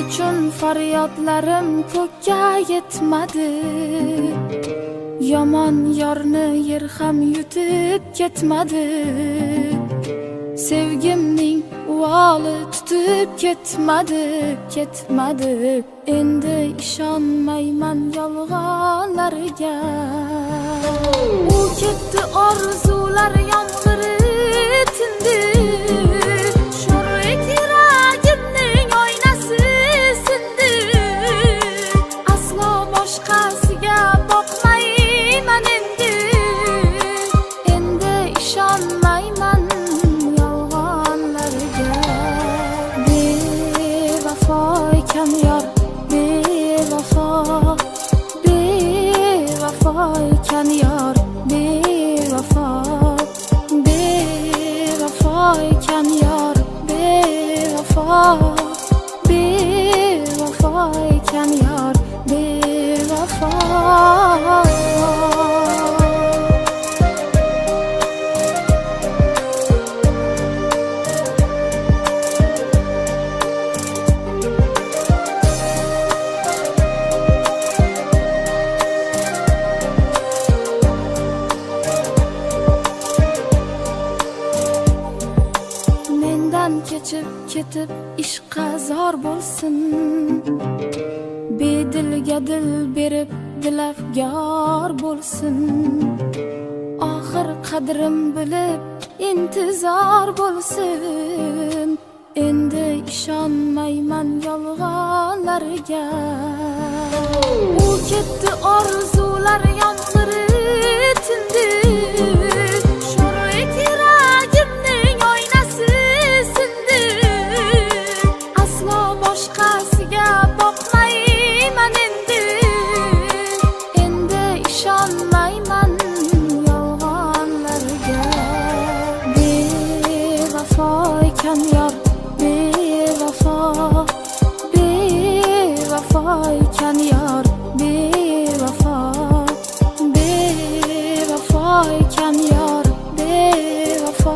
uchun faryodlarim ko'kka yetmadi. Yomon yorni yer ham yutib ketmadi. Sevgimning uvoli tutib ketmadi. Endi ishonmayman yolg'onlarga. U ketdi, orzular yomg'iri tindi. Sho'rlik yuragimning oynasi sindi. Aslo boshqasiga boqmayman endi. Endi ishonmayman yolg'onlarga. Bevafo ekan yor, bevafo ekan yor, bevafo ekan yor, bevafo ekan yor, bevafo. Kechib ketib ishqa zor bo'lsin. Bedilga dil berib dilafgor bo'lsin. Oxir qadrim bilib intizor bo'lsin. Endi ishonmayman yolg'onlarga. U ketdi, orzular yomg'iri tindi. Sho'rlik yuragimning oynasi sindi. Aslo boshqasiga boqmayman endi. Endi ishonmayman yolg'onlarga. Bevafo ekan yor, bevafo ekan yor, bevafo ekan yor, bevafo